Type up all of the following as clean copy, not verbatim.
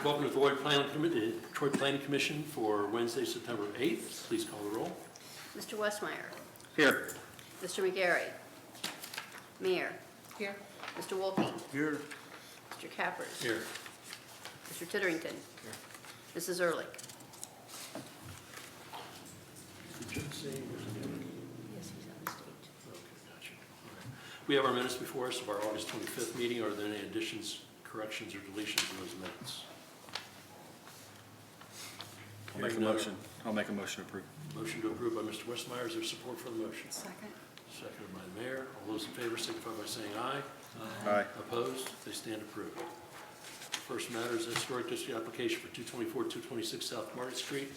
Welcome to the Troy Planning Commission for Wednesday, September 8th. Please call the roll. Mr. Westmeyer. Here. Mr. McGarry. Mayor. Here. Mr. Wolke. Here. Mr. Cappers. Here. Mr. Titterington. Mrs. Ehrlich. Did you say? Yes, he's on the stage. Okay, gotcha. All right. We have our minutes before us of our August 25th meeting. Are there any additions, corrections, or deletions in those minutes? I'll make a motion. I'll make a motion to approve. Motion to approve by Mr. Westmeyer. Is there support for the motion? Second. Seconded by the mayor. All those in favor signify by saying aye. Aye. Opposed? They stand approved. First matter is a historic district application for 224-226 South Market Street.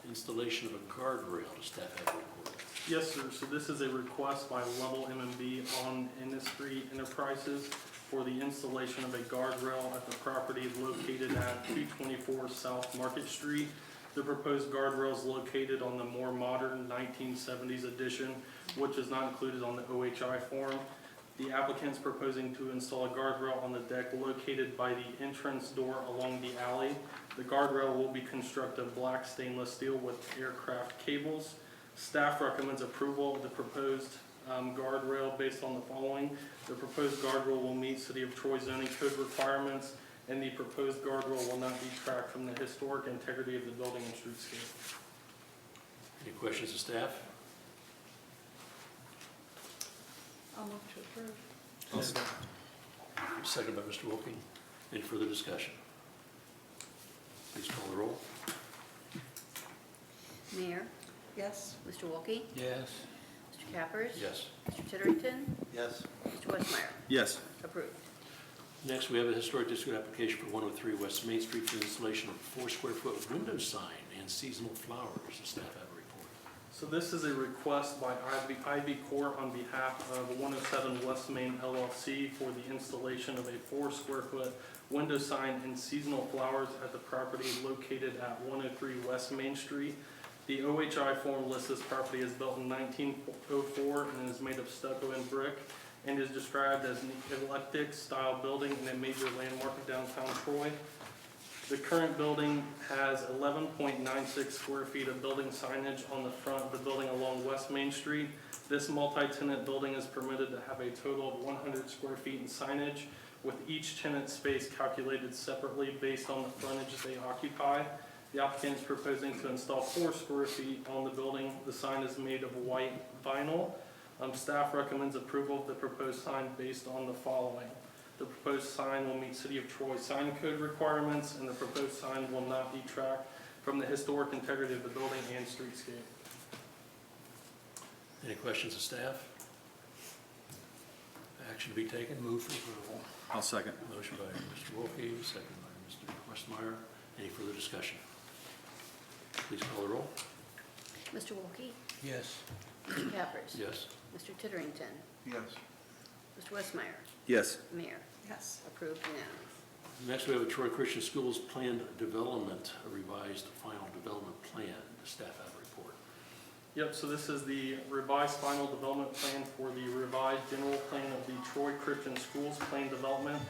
Installation of a guardrail. Does staff have a report? Yes, sir. So this is a request by Level M&B on Industry Enterprises for the installation of a guardrail at the property located at 224 South Market Street. The proposed guardrail is located on the more modern 1970s edition, which is not included on the OHI form. The applicant is proposing to install a guardrail on the deck located by the entrance door along the alley. The guardrail will be constructed of black stainless steel with aircraft cables. Staff recommends approval of the proposed guardrail based on the following. The proposed guardrail will meet City of Troy zoning code requirements, and the proposed guardrail will not detract from the historic integrity of the building and streetscape. Any questions of staff? I'll move to approve. Seconded by Mr. Wolke. Any further discussion? Please call the roll. Mayor. Yes. Mr. Wolke. Yes. Mr. Cappers. Yes. Mr. Titterington. Yes. Mr. Westmeyer. Yes. Approved. Next, we have a historic district application for 103 West Main Street for the installation of a 4 square foot window sign and seasonal flowers. Does staff have a report? So this is a request by Ivy Corp on behalf of 107 West Main LLC for the installation of a 4 square foot window sign and seasonal flowers at the property located at 103 West Main Street. The OHI form lists this property as built in 1904 and is made of stucco and brick, and is described as an eclectic style building and a major landmark of downtown Troy. The current building has 11.96 square feet of building signage on the front of the building along West Main Street. This multi-tenant building is permitted to have a total of 100 square feet in signage, with each tenant space calculated separately based on the frontage they occupy. The applicant is proposing to install 4 square feet on the building. The sign is made of white vinyl. Staff recommends approval of the proposed sign based on the following. The proposed sign will meet City of Troy sign code requirements, and the proposed sign will not detract from the historic integrity of the building and streetscape. Any questions of staff? Action to be taken? Move for approval. I'll second. Motion by Mr. Wolke, second by Mr. Westmeyer. Any further discussion? Please call the roll. Mr. Wolke. Yes. Mr. Cappers. Yes. Mr. Titterington. Yes. Mr. Westmeyer. Yes. Mayor. Yes. Approved unanimous. Next, we have a Troy Christian Schools planned development, a revised final development plan. Does staff have a report? Yep, so this is the revised final development plan for the revised general plan of the Troy Christian Schools plan development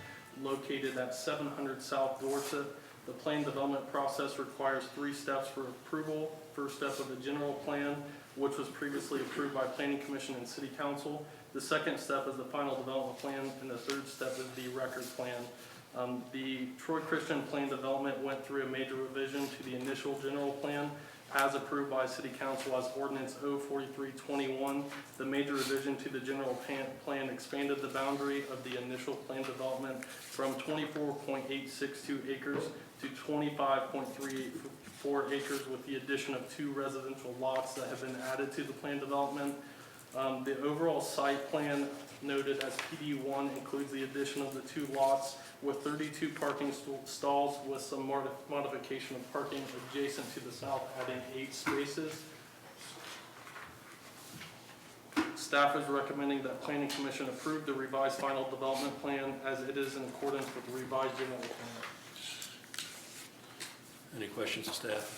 located at 700 South Dorset. The plan development process requires 3 steps for approval. First step of the general plan, which was previously approved by Planning Commission and City Council. The second step is the final development plan, and the third step is the record plan. The Troy Christian plan development went through a major revision to the initial general plan as approved by City Council as Ordinance 04321. The major revision to the general plan expanded the boundary of the initial plan development from 24.862 acres to 25.384 acres, with the addition of 2 residential lots that have been added to the plan development. The overall site plan noted as PD1 includes the addition of the 2 lots with 32 parking stalls with some modification of parking adjacent to the south, adding 8 spaces. Staff is recommending that Planning Commission approve the revised final development plan as it is in accordance with the revised general plan. Any questions of staff?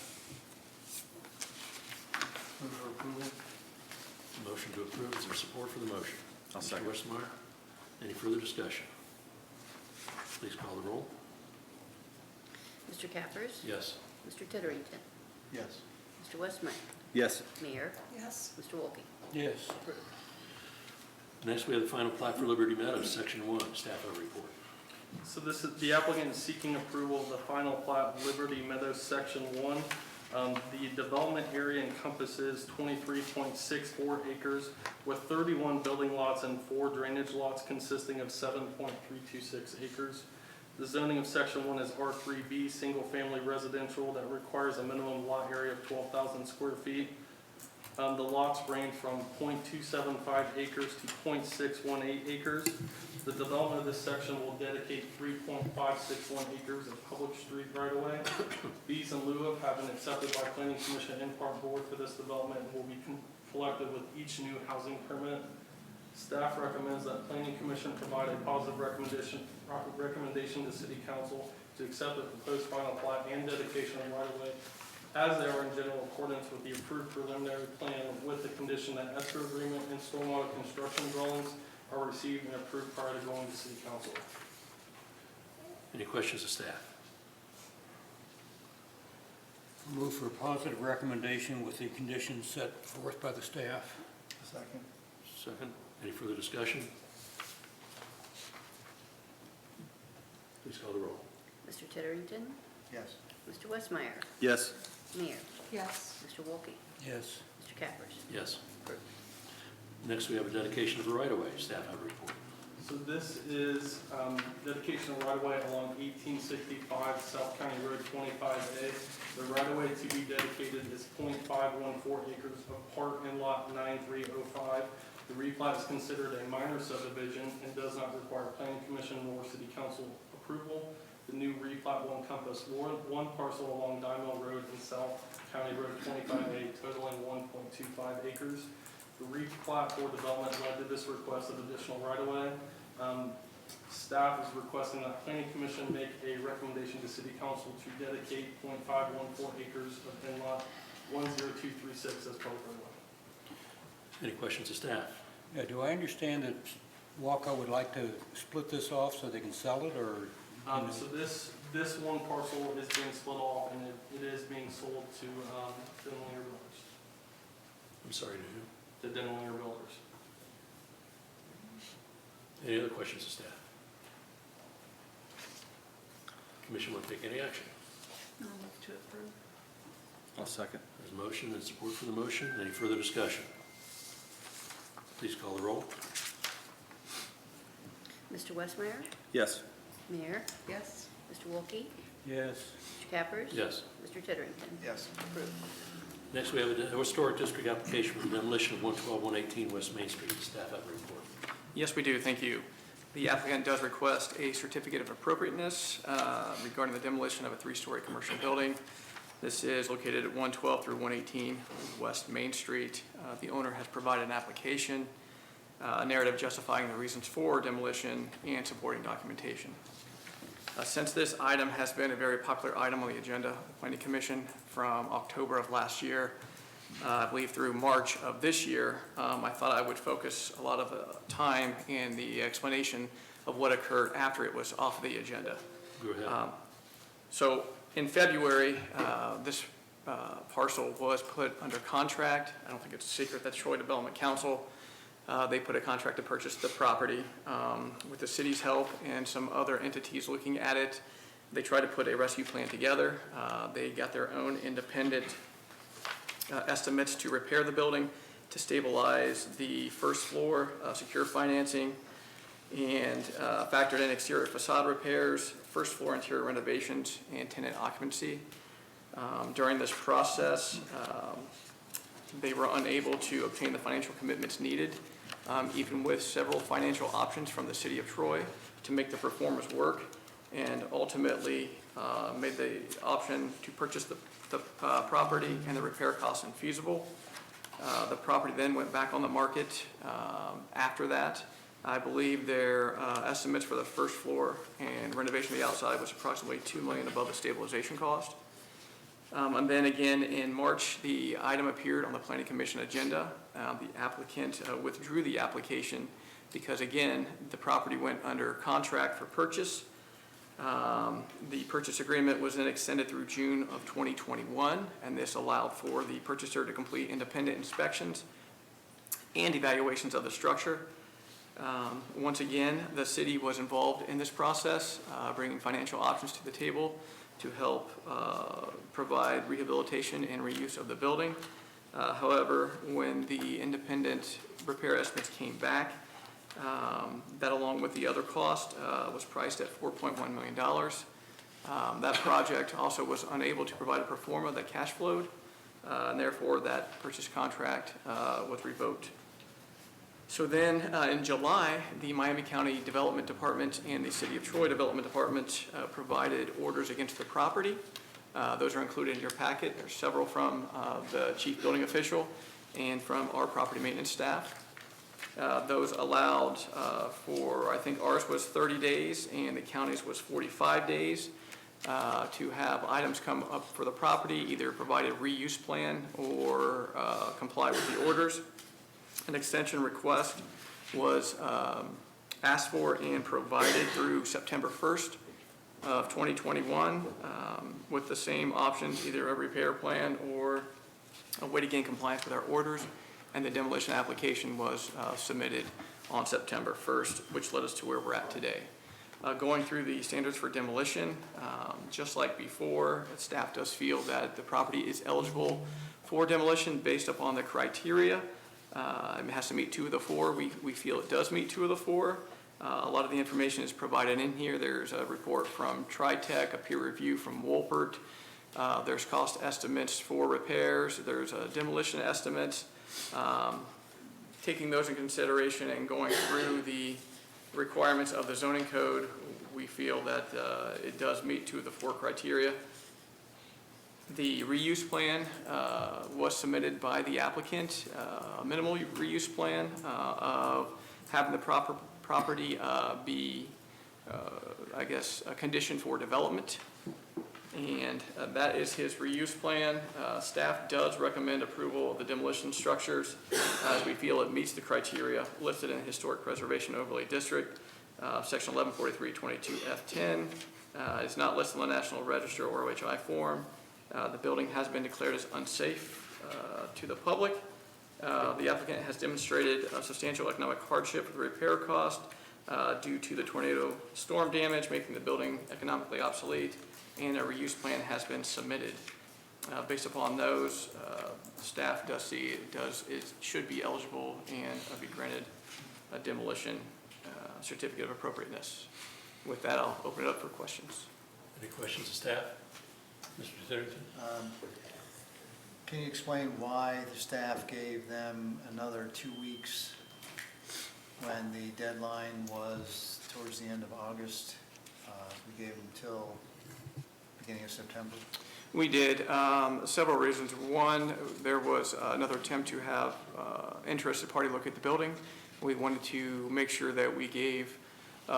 Move for approval. Motion to approve. Is there support for the motion? I'll Mr. second. Westmeyer. Any further discussion? Please call the roll. Mr. Cappers? Yes. Mr. Titterington? Yes. Mr. Westmeyer? Yes. Mayor? Yes. Mr. Wolke? Yes. Approved. Next, we have the final plat for Liberty Meadows, Section 1. Staff have a report. So this is, the applicant is seeking approval of the final plat, Liberty Meadows, Section 1. The development area encompasses 23.64 acres with 31 building lots and 4 drainage lots consisting of 7.326 acres. The zoning of Section 1 is R3B, single-family residential that requires a minimum lot area of 12,000 square feet. The lots range from 0.275 acres to 0.618 acres. The development of this section will dedicate 3.561 acres of public street right-of-way. Fees in lieu of have been accepted by Planning Commission and Park Board for this development and will be collected with each new housing permit. Staff recommends that Planning Commission provide a positive recommendation to City Council to accept the proposed final plat and dedication of right-of-way as they are in general accordance with the approved preliminary plan, with the condition that escrow agreement and stormwater construction drawings are received and approved prior to going to City Council. Any questions of staff? Move for a positive recommendation with the conditions set forth by the staff. Second. Second. Any further discussion? Please call the roll. Mr. Titterington? Yes. Mr. Westmeyer? Yes. Mayor? Yes. Mr. Wolke? Yes. Mr. Cappers? Yes. Approved. Next, we have a dedication of a right-of-way. Staff have a report. So this is dedication of right-of-way along 1865 South County Road 25A. The right-of-way to be dedicated is 0.514 acres of part in lot 9305. The replat is considered a minor subdivision and does not require Planning Commission nor City Council approval. The new replat will encompass one parcel along Dimel Road and South County Road 25A, totaling 1.25 acres. The replat for development led to this request of additional right-of-way. Staff is requesting that Planning Commission make a recommendation to City Council to dedicate 0.514 acres of in-lot 10236 as public right-of-way. Any questions of staff? Yeah, do I understand that Waco would like to split this off so they can sell it, or? So this one parcel is being split off and it is being sold to Demolition Builders. I'm sorry to who? The Demolition Builders. Any other questions of staff? Commission want to take any action? I'll move to approve. I'll second. There's a motion and support for the motion. Any further discussion? Please call the roll. Mr. Westmeyer? Yes. Mayor? Yes. Mr. Wolke? Yes. Mr. Cappers? Yes. Mr. Titterington? Yes. Approved. Next, we have a historic district application for the demolition of 112-118 West Main Street. Staff have a report. Yes, we do. Thank you. The applicant does request a certificate of appropriateness regarding the demolition of a 3-story commercial building. This is located at 112 through 118 West Main Street. The owner has provided an application, a narrative justifying the reasons for demolition and supporting documentation. Since this item has been a very popular item on the agenda of the Planning Commission from October of last year, I believe through March of this year, I thought I would focus a lot of time in the explanation of what occurred after it was off the agenda. Go ahead. So in February, this parcel was put under contract. I don't think it's a secret that Troy Development Council, they put a contract to purchase the property with the city's help and some other entities looking at it. They tried to put a rescue plan together. They got their own independent estimates to repair the building, to stabilize the first floor, secure financing, and factored in exterior facade repairs, first floor interior renovations, and tenant occupancy. During this process, they were unable to obtain the financial commitments needed, even with several financial options from the city of Troy to make the performance work, and ultimately made the option to purchase the property and the repair costs infeasible. The property then went back on the market after that. I believe their estimates for the first floor and renovation of the outside was approximately $2 million above the stabilization cost. And then again in March, the item appeared on the Planning Commission agenda. The applicant withdrew the application because again, the property went under contract for purchase. The purchase agreement was then extended through June of 2021, and this allowed for the purchaser to complete independent inspections and evaluations of the structure. Once again, the city was involved in this process, bringing financial options to the table to help provide rehabilitation and reuse of the building. However, when the independent repair estimates came back, that along with the other cost was priced at $4.1 million. That project also was unable to provide a pro forma that cash flowed, and therefore that purchase contract was revoked. So then in July, the Miami County Development Department and the City of Troy Development Department provided orders against the property. Those are included in your packet. There's several from the chief building official and from our property maintenance staff. Those allowed for, I think ours was 30 days and the county's was 45 days to have items come up for the property, either provide a reuse plan or comply with the orders. An extension request was asked for and provided through September 1st of 2021 with the same options, either a repair plan or a way to gain compliance with our orders. And the demolition application was submitted on September 1st, which led us to where we're at today. Going through the standards for demolition, just like before, staff does feel that the property is eligible for demolition based upon the criteria. It has to meet 2 of the 4. We feel it does meet 2 of the 4. A lot of the information is provided in here. There's a report from TriTech, a peer review from Wolpert. There's cost estimates for repairs. There's a demolition estimates. Taking those in consideration and going through the requirements of the zoning code, we feel that it does meet 2 of the 4 criteria. The reuse plan was submitted by the applicant, a minimal reuse plan of having the property be, I guess, a condition for development. And that is his reuse plan. Staff does recommend approval of the demolition structures as we feel it meets the criteria listed in the Historic Preservation Overlay District, Section 1143-22F10. It's not listed on the National Register or OHI form. The building has been declared as unsafe to the public. The applicant has demonstrated a substantial economic hardship for the repair cost due to the tornado storm damage, making the building economically obsolete, and a reuse plan has been submitted. Based upon those, staff does see it should be eligible and be granted a demolition certificate of appropriateness. With that, I'll open it up for questions. Any questions of staff? Mr. Titterington? Can you explain why the staff gave them another 2 weeks when the deadline was towards the end of August? We gave them till beginning of September. We did. Several reasons. One, there was another attempt to have interested party look at the building. We wanted to make sure that we gave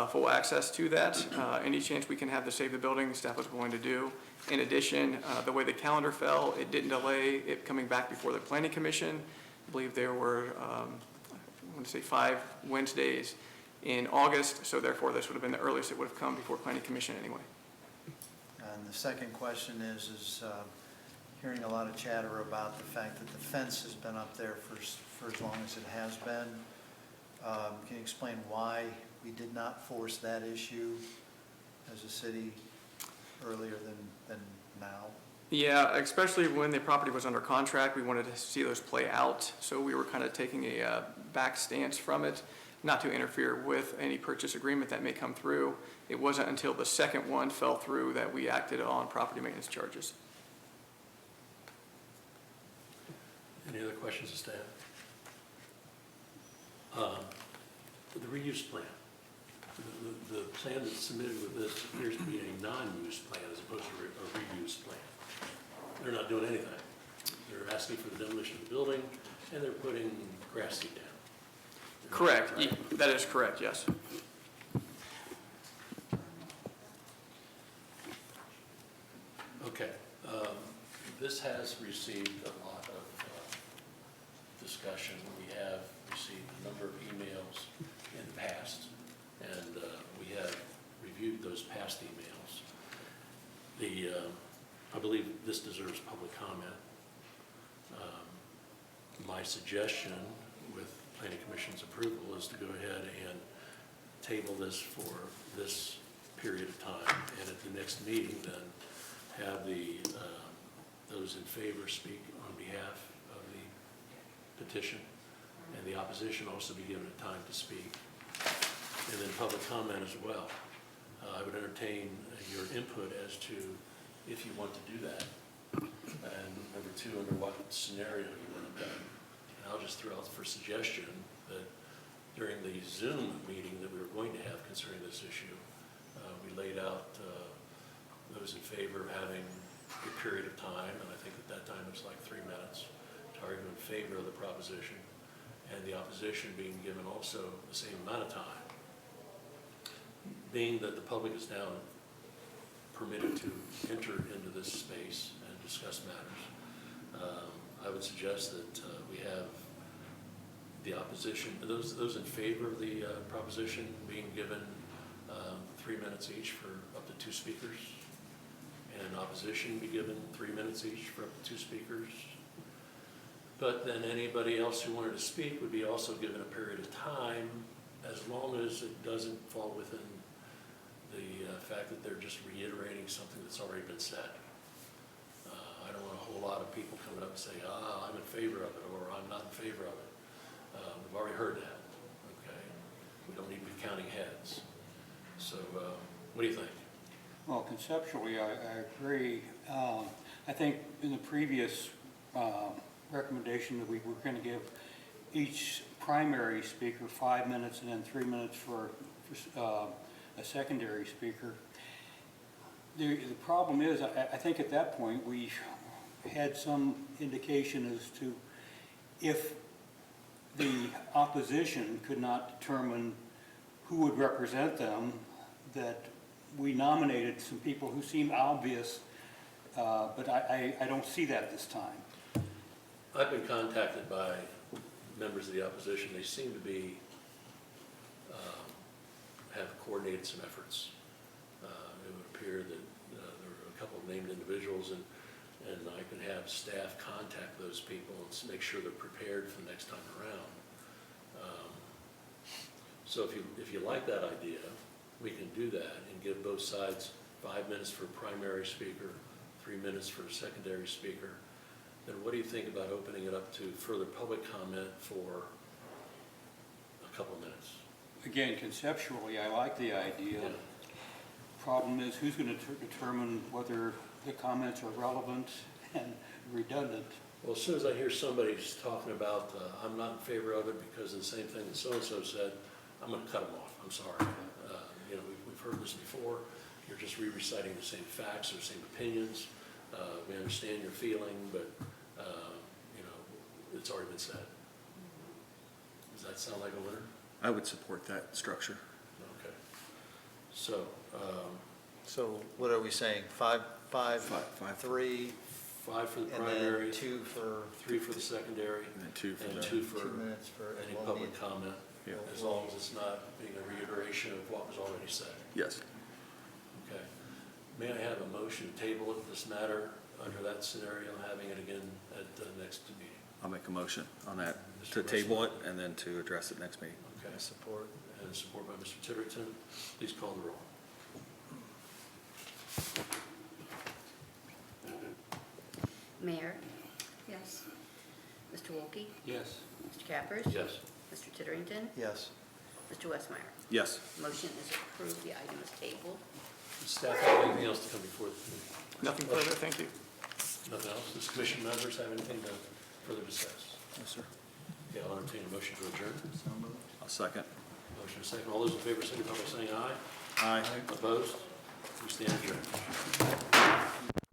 full access to that. Any chance we can have to save the building, the staff was willing to do. In addition, the way the calendar fell, it didn't delay it coming back before the Planning Commission. I believe there were, I want to say 5 Wednesdays in August, so therefore this would have been the earliest it would have come before Planning Commission anyway. And the second question is hearing a lot of chatter about the fact that the fence has been up there for as long as it has been. Can you explain why we did not force that issue as a city earlier than now? Yeah, especially when the property was under contract, we wanted to see those play out. So we were kind of taking a back stance from it, not to interfere with any purchase agreement that may come through. It wasn't until the second one fell through that we acted on property maintenance charges. Any other questions of staff? The reuse plan. The plan that's submitted with this appears to be a non-use plan as opposed to a reuse plan. They're not doing anything. They're asking for the demolition of the building, and they're putting grass seed down. Correct. Right? That is correct, yes. Okay. This has received a lot of discussion. We have received a number of emails in the past, and we have reviewed those past emails. I believe this deserves public comment. My suggestion, with Planning Commission's approval, is to go ahead and table this for this period of time, and at the next meeting then have those in favor speak on behalf of the petition, and the opposition also be given a time to speak, and then public comment as well. I would entertain your input as to if you want to do that, and number two, under what scenario you want it done. And I'll just throw out for suggestion that during the Zoom meeting that we were going to have concerning this issue, we laid out those in favor of having a period of time, and I think at that time it was like 3 minutes, to argue in favor of the proposition, and the opposition being given also the same amount of time. Being that the public is now permitted to enter into this space and discuss matters, I would suggest that we have the opposition, those in favor of the proposition being given 3 minutes each for up to 2 speakers, and opposition be given 3 minutes each for up to 2 speakers. But then anybody else who wanted to speak would be also given a period of time, as long as it doesn't fall within the fact that they're just reiterating something that's already been said. I don't want a whole lot of people coming up and saying, I'm in favor of it, or I'm not in favor of it. We've already heard that, okay? We don't need to be counting heads. So what do you think? Well, conceptually, I agree. I think in the previous recommendation that we were going to give each primary speaker 5 minutes and then 3 minutes for a secondary speaker. The problem is, I think at that point we had some indication as to if the opposition could not determine who would represent them, that we nominated some people who seemed obvious, but I don't see that this time. I've been contacted by members of the opposition. They seem to be, have coordinated some efforts. It would appear that there were a couple of named individuals, and I can have staff contact those people and make sure they're prepared for the next time around. So if you like that idea, we can do that and give both sides 5 minutes for a primary speaker, 3 minutes for a secondary speaker. Then what do you think about opening it up to further public comment for a couple of minutes? Again, conceptually, I like the idea. Yeah. Problem is, who's going to determine whether the comments are relevant and redundant? Well, as soon as I hear somebody's talking about, I'm not in favor of it because of the same thing that so-and-so said, I'm going to cut them off. I'm sorry. We've heard this before. You're just re-reciting the same facts or same opinions. We understand your feeling, but, it's already been said. Does that sound like a winner? I would support that structure. Okay. So, So what are we saying? Five, Five. 3, 5 for the and primary, then 2 for 3 for the secondary, And then 2 for and the, 2 for 2 minutes for, any and we'll public need- comment, Yeah. as long as it's not being a reiteration of what was already said. yes. Okay. May I have a motion to table this matter under that scenario, having it again at the next meeting? I'll make a motion on that, Mr. to table it Russell? and then to address it next meeting. Okay. support. And support by Mr. Titterton. Please call the roll. Mayor, Yes. Mr. Wolke, Yes. Mr. Cappers. Yes. Mr. Titterington, Yes. Mr. Westmeyer. Yes. Motion is approved, the item is tabled. Does staff have anything else to come before the committee? Nothing further, thank you. Nothing else? Does commission members have anything to further discuss? Yes, sir. Okay, I'll entertain a motion to adjourn. I'll second. Motion second. All those in favor signify by saying aye. Aye. Opposed? We stand adjourned.